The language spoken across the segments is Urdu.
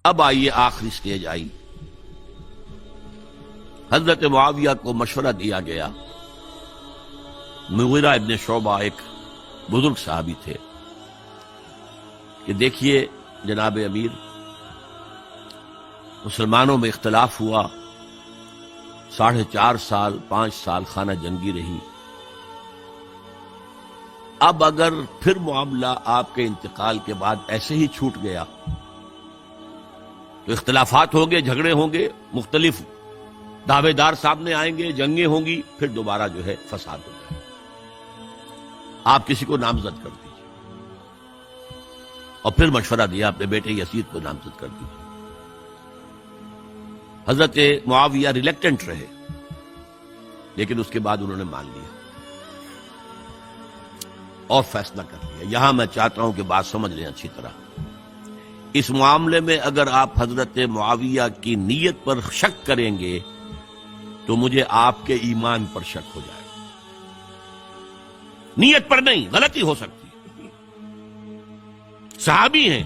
اب آئیے آخری سٹیج آئی. حضرت معاویہ کو مشورہ دیا گیا. مغیرہ ابن شعبہ ایک بزرگ صحابی تھے کہ دیکھیے جناب امیر، مسلمانوں میں اختلاف ہوا، 4.5 سال 5 سال خانہ جنگی رہی. اب اگر پھر معاملہ آپ کے انتقال کے بعد ایسے ہی چھوٹ گیا تو اختلافات ہوں گے، جھگڑے ہوں گے، مختلف دعوے دار سامنے آئیں گے، جنگیں ہوں گی، پھر دوبارہ جو ہے فساد ہو جائے. آپ کسی کو نامزد کر دیجیے. اور پھر مشورہ دیا اپنے بیٹے یزید کو نامزد کر دیجیے. حضرت معاویہ ریلیکٹنٹ رہے، لیکن اس کے بعد انہوں نے مان لیا اور فیصلہ کر لیا. یہاں میں چاہتا ہوں کہ بات سمجھ لیں اچھی طرح. اس معاملے میں اگر آپ حضرت معاویہ کی نیت پر شک کریں گے تو مجھے آپ کے ایمان پر شک ہو جائے گا. نیت پر نہیں، غلطی ہو سکتی. صحابی ہیں،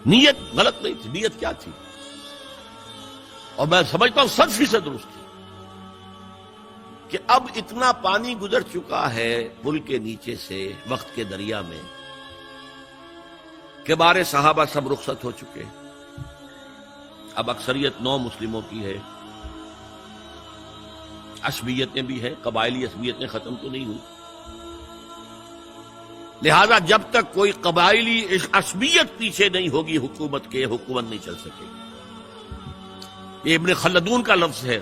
نیت غلط نہیں تھی. نیت کیا تھی؟ اور میں سمجھتا ہوں 100% درست تھی کہ اب اتنا پانی گزر چکا ہے پل کے نیچے سے وقت کے دریا میں کہ بارے صحابہ سب رخصت ہو چکے. اب اکثریت 9 مسلموں کی ہے. عصبیتیں بھی ہیں، قبائلی عصبیتیں ختم تو نہیں ہوئی. لہذا جب تک کوئی قبائلی عصبیت پیچھے نہیں ہوگی حکومت کے، حکومت نہیں چل سکے گی. یہ ابن خلدون کا لفظ ہے،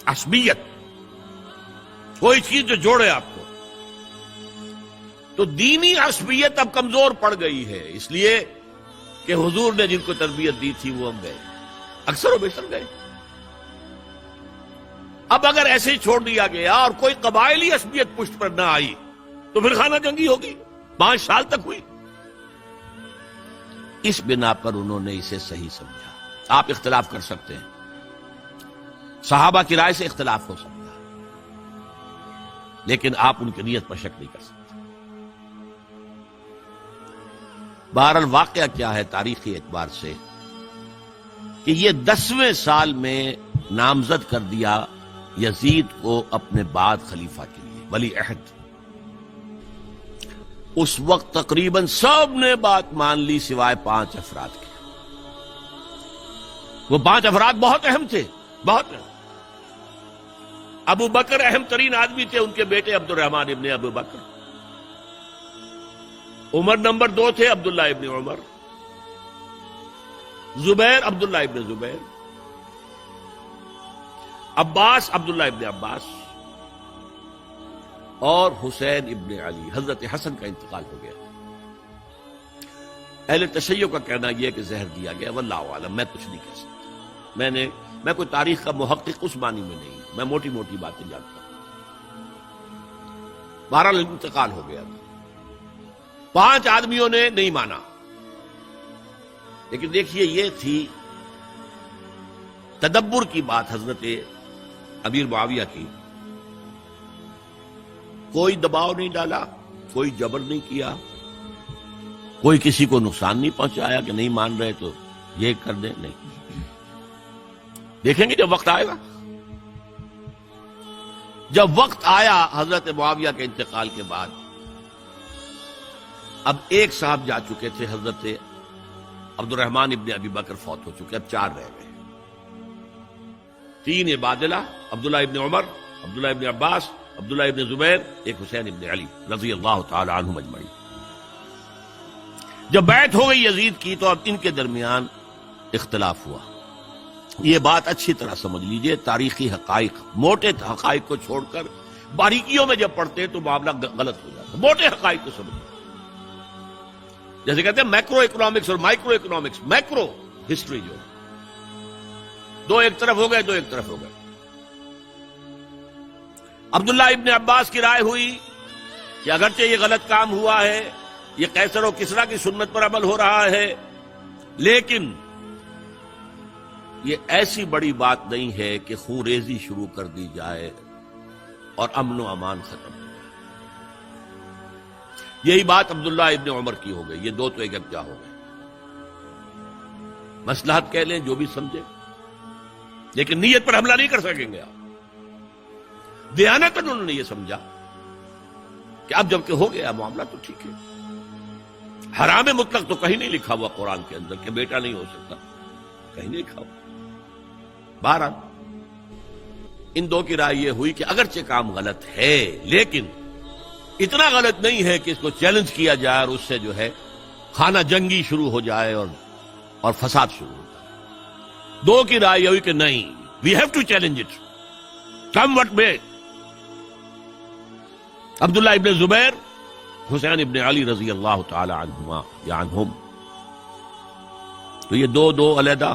عصبیت، کوئی چیز جو جوڑے آپ کو. تو دینی عصبیت اب کمزور پڑ گئی ہے، اس لیے کہ حضور نے جن کو تربیت دی تھی وہ اب گئے، اکثر و بیشتر گئے. اب اگر ایسے ہی چھوڑ دیا گیا اور کوئی قبائلی عصبیت پشت پر نہ آئی تو پھر خانہ جنگی ہوگی. 5 سال تک ہوئی. اس بنا پر انہوں نے اسے صحیح سمجھا. آپ اختلاف کر سکتے ہیں، صحابہ کی رائے سے اختلاف ہو سکتا ہے، لیکن آپ ان کی نیت پر شک نہیں کر سکتے. بہرحال واقعہ کیا ہے تاریخی اعتبار سے کہ یہ 10ویں سال میں نامزد کر دیا یزید کو اپنے بعد خلیفہ کے لیے، ولی عہد. اس وقت تقریباً سب نے بات مان لی سوائے 5 افراد کے. وہ 5 افراد بہت اہم تھے، بہت اہم. ابو بکر اہم ترین آدمی تھے، ان کے بیٹے عبد الرحمن ابن ابو بکر. عمر نمبر 2 تھے، عبداللہ ابن عمر. زبیر عبداللہ ابن زبیر. عباس عبداللہ ابن عباس. اور حسین ابن علی. حضرت حسن کا انتقال ہو گیا. اہل تشیع کا کہنا یہ کہ زہر دیا گیا، واللہ اعلم، میں کچھ نہیں کہہ سکتا. میں کوئی تاریخ کا محقق اس معنی میں نہیں، میں موٹی موٹی باتیں جانتا ہوں. بہرحال انتقال ہو گیا. 5 آدمیوں نے نہیں مانا. لیکن دیکھیے یہ تھی تدبر کی بات حضرت امیر معاویہ کی. کوئی دباؤ نہیں ڈالا، کوئی جبر نہیں کیا، کوئی کسی کو نقصان نہیں پہنچایا کہ نہیں مان رہے تو یہ کر دیں. نہیں، دیکھیں گے جب وقت آئے گا. جب وقت آیا حضرت معاویہ کے انتقال کے بعد، اب ایک صاحب جا چکے تھے، حضرت عبد الرحمن ابن ابی بکر فوت ہو چکے. اب 4 رہ گئے. 3 عبادلہ، عبداللہ ابن عمر، عبداللہ ابن عباس، عبداللہ ابن زبیر، ایک حسین ابن علی رضی اللہ تعالی عنہم اجمعین. جب بیعت ہو گئی یزید کی تو اب ان کے درمیان اختلاف ہوا. یہ بات اچھی طرح سمجھ لیجئے. تاریخی حقائق، موٹے حقائق کو چھوڑ کر باریکیوں میں جب پڑھتے ہیں تو معاملہ غلط ہو جاتا ہے. موٹے حقائق کو سمجھیں. جیسے کہتے ہیں میکرو اکنامکس اور مائکرو اکنامکس. میکرو ہسٹری جو 2 ایک طرف ہو گئے، 2 ایک طرف ہو گئے. عبداللہ ابن عباس کی رائے ہوئی کہ اگرچہ یہ غلط کام ہوا ہے، یہ قیصر و کسریٰ کی سنت پر عمل ہو رہا ہے، لیکن یہ ایسی بڑی بات نہیں ہے کہ خون ریزی شروع کر دی جائے اور امن و امان ختم ہو جائے. یہی بات عبداللہ ابن عمر کی ہو گئی. یہ 2 تو ایک جا ہو گئے. مصلحت کہہ لیں، جو بھی سمجھے، لیکن نیت پر حملہ نہیں کر سکیں گے آپ۔ دیانتاً انہوں نے یہ سمجھا کہ اب جب کہ ہو گیا معاملہ تو ٹھیک ہے۔ حرام مطلق تو کہیں نہیں لکھا ہوا قرآن کے اندر کہ بیٹا نہیں ہو سکتا، کہیں نہیں لکھا ہوا۔ بہرحال ان دو کی رائے یہ ہوئی کہ اگرچہ کام غلط ہے لیکن اتنا غلط نہیں ہے کہ اس کو چیلنج کیا جائے اور اس سے جو ہے خانہ جنگی شروع ہو جائے اور فساد شروع ہو جائے۔ دو کی رائے یہ ہوئی کہ نہیں، we have to challenge it come what may. Abdullah ابن زبیر، حسین ابن علی رضی اللہ تعالی عنہما یا عنہم، تو یہ دو علیحدہ،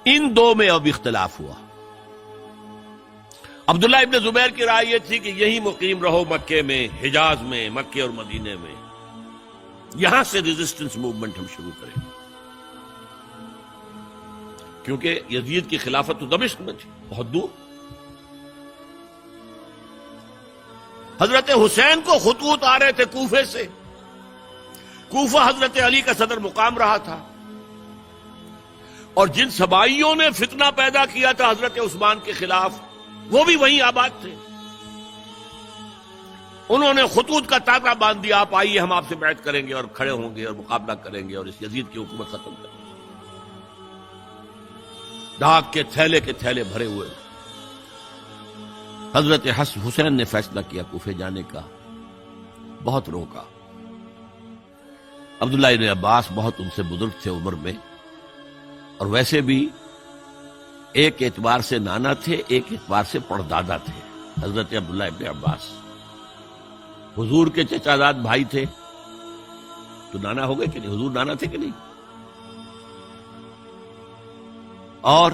ان دو میں اب اختلاف ہوا۔ عبداللہ ابن زبیر کی رائے یہ تھی کہ یہی مقیم رہو مکے میں، حجاز میں، مکے اور مدینے میں، یہاں سے ریزسٹنس موومنٹ ہم شروع کریں، کیونکہ یزید کی خلافت تو دمشق میں تھی، بہت دور۔ حضرت حسین کو خطوط آ رہے تھے کوفے سے، کوفہ حضرت علی کا صدر مقام رہا تھا، اور جن سبائیوں نے فتنہ پیدا کیا تھا حضرت عثمان کے خلاف وہ بھی وہیں آباد تھے۔ انہوں نے خطوط کا تاغا باندھ دیا، آپ آئیے ہم آپ سے بیعت کریں گے اور کھڑے ہوں گے اور مقابلہ کریں گے اور اس یزید کی حکومت ختم کریں گے۔ ڈاک کے تھیلے بھرے ہوئے۔ حضرت حسین نے فیصلہ کیا کوفے جانے کا، بہت روکا۔ عبداللہ ابن عباس بہت ان سے بزرگ تھے عمر میں، اور ویسے بھی ایک اعتبار سے نانا تھے، ایک اعتبار سے پڑدادا تھے۔ حضرت عبداللہ ابن عباس حضور کے چچا زاد بھائی تھے، تو نانا ہو گئے کہ نہیں؟ حضور نانا تھے کہ نہیں؟ اور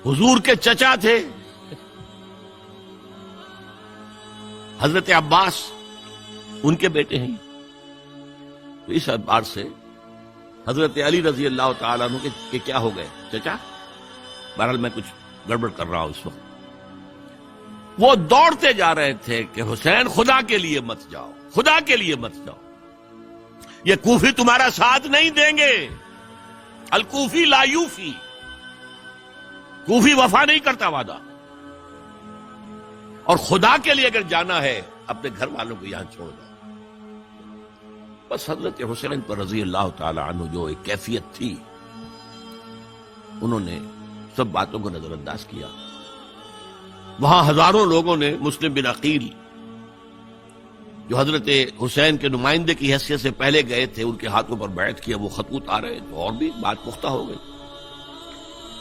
حضور کے چچا تھے حضرت عباس، ان کے بیٹے ہیں۔ تو اس اعتبار سے حضرت علی رضی اللہ تعالیٰ عنہ کہ کیا ہو گئے چچا، بہرحال میں کچھ گڑبڑ کر رہا ہوں اس وقت، وہ دوڑتے جا رہے تھے کہ حسین خدا کے لیے مت جاؤ، خدا کے لیے مت جاؤ، یہ کوفی تمہارا ساتھ نہیں دیں گے، الکوفی لا یوفی، کوفی وفا نہیں کرتا وعدہ، اور خدا کے لیے اگر جانا ہے اپنے گھر والوں کو یہاں چھوڑ دو۔ بس حضرت حسین پر رضی اللہ تعالی عنہ جو ایک کیفیت تھی، انہوں نے سب باتوں کو نظر انداز کیا۔ وہاں ہزاروں لوگوں نے مسلم بن عقیل جو حضرت حسین کے نمائندے کی حیثیت سے پہلے گئے تھے، ان کے ہاتھوں پر بیعت کیا، وہ خطوط آ رہے تو اور بھی بات پختہ ہو گئی۔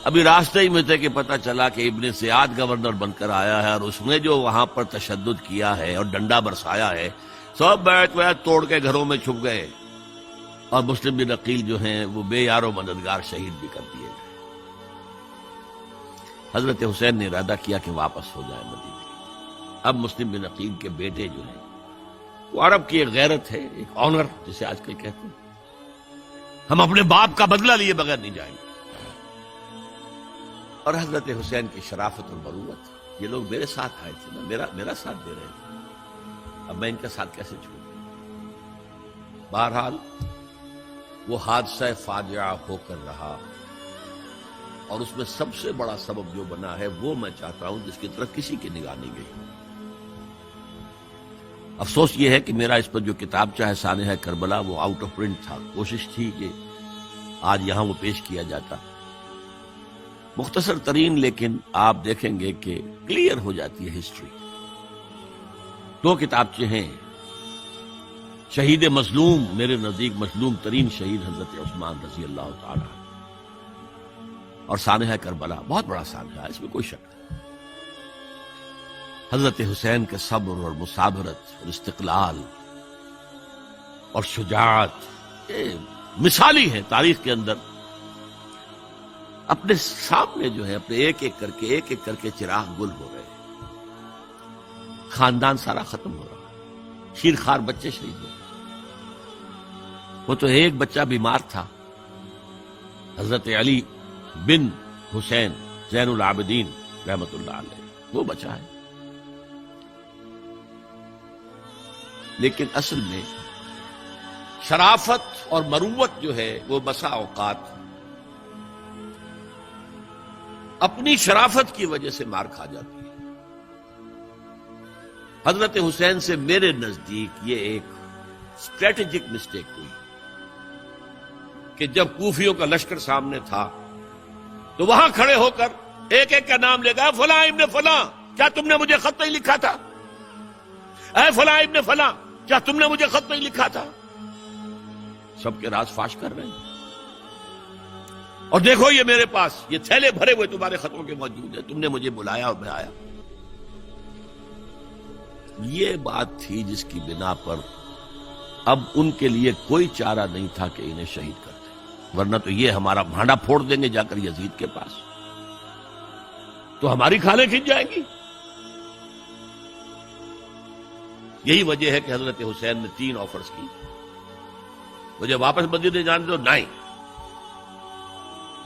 ابھی راستے ہی میں تھے کہ پتہ چلا کہ ابن سیاد گورنر بن کر آیا ہے، اور اس نے جو وہاں پر تشدد کیا ہے اور ڈنڈا برسایا ہے، سب بیعت توڑ کے گھروں میں چھپ گئے، اور مسلم بن عقیل جو ہیں وہ بے یار و مددگار شہید بھی کر دیے گئے۔ حضرت حسین نے ارادہ کیا کہ واپس ہو جائے مدینے۔ اب مسلم بن عقیل کے بیٹے جو ہیں، وہ عرب کی ایک غیرت ہے، ایک آنر جسے آج کل کہتے ہیں، ہم اپنے باپ کا بدلہ لیے بغیر نہیں جائیں گے۔ اور حضرت حسین کی شرافت اور مروت، یہ لوگ میرے ساتھ آئے تھے نا، میرا ساتھ دے رہے تھے، اب میں ان کا ساتھ کیسے چھوڑوں؟ بہرحال وہ حادثہ فاجعہ ہو کر رہا، اور اس میں سب سے بڑا سبب جو بنا ہے وہ میں چاہتا ہوں جس کی طرف کسی کی نگاہ نہیں گئی۔ افسوس یہ ہے کہ میرا اس پر جو کتابچہ ہے سانحہ کربلا وہ آؤٹ آف پرنٹ تھا، کوشش تھی کہ آج یہاں وہ پیش کیا جاتا، مختصر ترین، لیکن آپ دیکھیں گے کہ کلیئر ہو جاتی ہے ہسٹری۔ دو کتابچے ہیں، شہید مظلوم، میرے نزدیک مظلوم ترین شہید حضرت عثمان رضی اللہ تعالی، اور سانحہ کربلا، بہت بڑا سانحہ، اس میں کوئی شک نہیں۔ حضرت حسین کے صبر اور مثابرت اور استقلال اور شجاعت یہ مثالی ہے تاریخ کے اندر۔ اپنے سامنے جو ہے اپنے ایک ایک کر کے چراغ گل ہو رہے ہیں، خاندان سارا ختم ہو رہا، شیرخوار بچے شہید ہو رہے۔ وہ تو ایک بچہ بیمار تھا، حضرت علی بن حسین زین العابدین رحمت اللہ علیہ، وہ بچا ہے، لیکن اصل میں شرافت اور مروت جو ہے وہ بسا اوقات اپنی شرافت کی وجہ سے مار کھا جاتی ہے. حضرت حسین سے میرے نزدیک یہ ایک اسٹریٹجک مسٹیک ہوئی کہ جب کوفیوں کا لشکر سامنے تھا تو وہاں کھڑے ہو کر ایک ایک کا نام لے گا، فلاں ابن فلاں کیا تم نے مجھے خط نہیں لکھا تھا؟ اے فلاں ابن فلاں کیا تم نے مجھے خط نہیں لکھا تھا؟ سب کے راز فاش کر رہے ہیں. اور دیکھو یہ میرے پاس یہ تھیلے بھرے ہوئے تمہارے خطوں کے موجود ہیں، تم نے مجھے بلایا اور میں آیا. یہ بات تھی جس کی بنا پر اب ان کے لیے کوئی چارہ نہیں تھا کہ انہیں شہید کر دیں، ورنہ تو یہ ہمارا بھانڈا پھوڑ دیں گے جا کر یزید کے پاس، تو ہماری کھالیں کھنچ جائیں گی. یہی وجہ ہے کہ حضرت حسین نے 3 آفرز کی. مجھے واپس مدینے جانے دو، نہیں.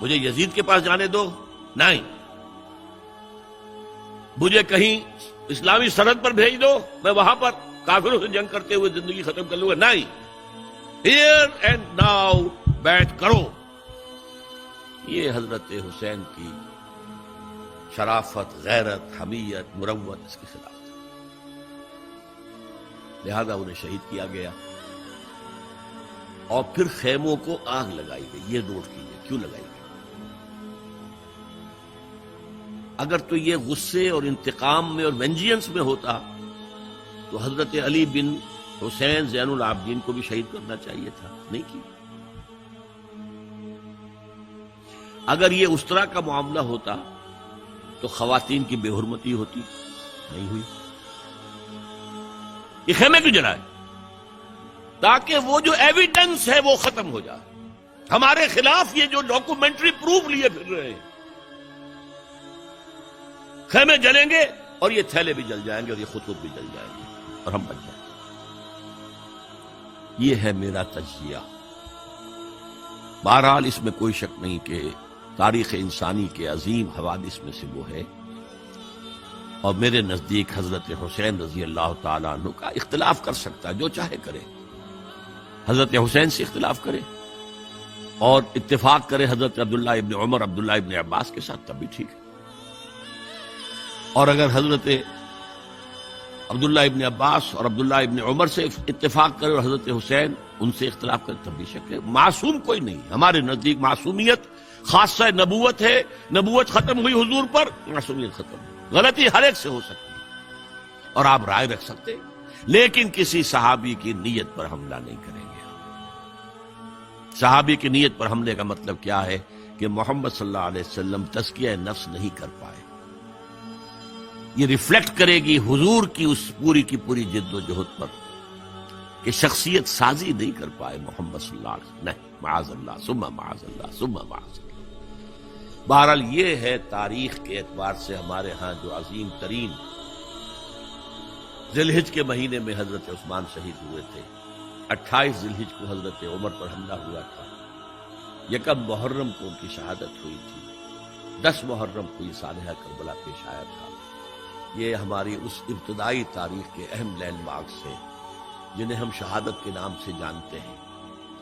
مجھے یزید کے پاس جانے دو، نہیں. مجھے کہیں اسلامی سرحد پر بھیج دو، میں وہاں پر کافروں سے جنگ کرتے ہوئے زندگی ختم کر لوں گا، نہیں. ہیئر اینڈ ناؤ بیٹھ کرو. یہ حضرت حسین کی شرافت، غیرت، حمیت، مروت اس کے خلاف تھا. لہذا انہیں شہید کیا گیا اور پھر خیموں کو آگ لگائی گئی. یہ نوٹ کیجیے کیوں لگائی گئی. اگر تو یہ غصے اور انتقام میں اور وینجینس میں ہوتا تو حضرت علی بن حسین زین العابدین کو بھی شہید کرنا چاہیے تھا، نہیں کی. اگر یہ اس طرح کا معاملہ ہوتا تو خواتین کی بے حرمتی ہوتی، نہیں ہوئی. یہ خیمے کیوں جلائے؟ تاکہ وہ جو ایویڈنس ہے وہ ختم ہو جائے. ہمارے خلاف یہ جو ڈاکومنٹری پروف لیے پھر رہے ہیں، خیمے جلیں گے اور یہ تھیلے بھی جل جائیں گے اور یہ خطوط بھی جل جائیں گے اور ہم بچ جائیں گے. یہ ہے میرا تجزیہ. بہرحال اس میں کوئی شک نہیں کہ تاریخ انسانی کے عظیم حوادث میں سے وہ ہے، اور میرے نزدیک حضرت حسین رضی اللہ تعالیٰ عنہ کا اختلاف کر سکتا ہے، جو چاہے کرے. حضرت حسین سے اختلاف کرے اور اتفاق کرے حضرت عبداللہ ابن عمر، عبداللہ ابن عباس کے ساتھ، تب بھی ٹھیک ہے. اور اگر حضرت عبداللہ ابن عباس اور عبداللہ ابن عمر سے اتفاق کرے اور حضرت حسین ان سے اختلاف کرے، تب بھی شک ہے. معصوم کوئی نہیں. ہمارے نزدیک معصومیت خاصہ نبوت ہے. نبوت ختم ہوئی حضور پر، معصومیت ختم ہوئی. غلطی ہر ایک سے ہو سکتی ہے اور آپ رائے رکھ سکتے ہیں، لیکن کسی صحابی کی نیت پر حملہ نہیں کریں گے. صحابی کی نیت پر حملے کا مطلب کیا ہے کہ محمد صلی اللہ علیہ وسلم تزکیہ نفس نہیں کر پائے. یہ ریفلیکٹ کرے گی حضور کی اس پوری کی پوری جد و جہد پر کہ شخصیت سازی نہیں کر پائے محمد صلی اللہ علیہ وسلم. نہیں، معاذ اللہ ثم معاذ اللہ ثم معاذ اللہ. بہرحال یہ ہے تاریخ کے اعتبار سے ہمارے ہاں جو عظیم ترین ذی الحجہ کے مہینے میں حضرت عثمان شہید ہوئے تھے. 28 ذی الحجہ کو حضرت عمر پر حملہ ہوا تھا. 1 محرم کو ان کی شہادت ہوئی تھی. 10 محرم کو یہ سانحہ کربلا پیش آیا تھا. یہ ہماری اس ابتدائی تاریخ کے اہم لینڈ مارکس ہیں جنہیں ہم شہادت کے نام سے جانتے ہیں.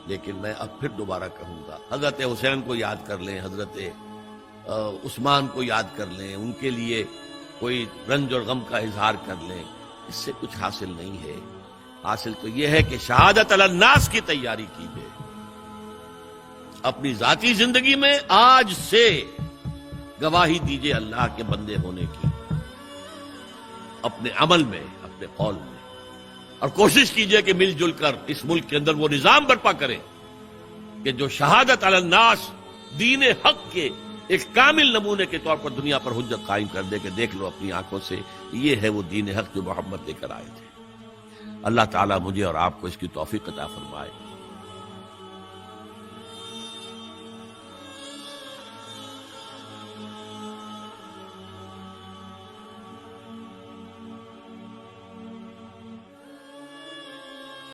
لیکن میں اب پھر دوبارہ کہوں گا، حضرت حسین کو یاد کر لیں، حضرت عثمان کو یاد کر لیں، ان کے لیے کوئی رنج اور غم کا اظہار کر لیں، اس سے کچھ حاصل نہیں ہے. حاصل تو یہ ہے کہ شہادت علی الناس کی تیاری کیجیے. اپنی ذاتی زندگی میں آج سے گواہی دیجیے اللہ کے بندے ہونے کی، اپنے عمل میں، اپنے قول میں، اور کوشش کیجیے کہ مل جل کر اس ملک کے اندر وہ نظام برپا کریں کہ جو شہادت علی الناس دین حق کے ایک کامل نمونے کے طور پر دنیا پر حجت قائم کر دے کہ دیکھ لو اپنی آنکھوں سے، یہ ہے وہ دین حق جو محمد لے کر آئے تھے. اللہ تعالیٰ مجھے اور آپ کو اس کی توفیق عطا فرمائے.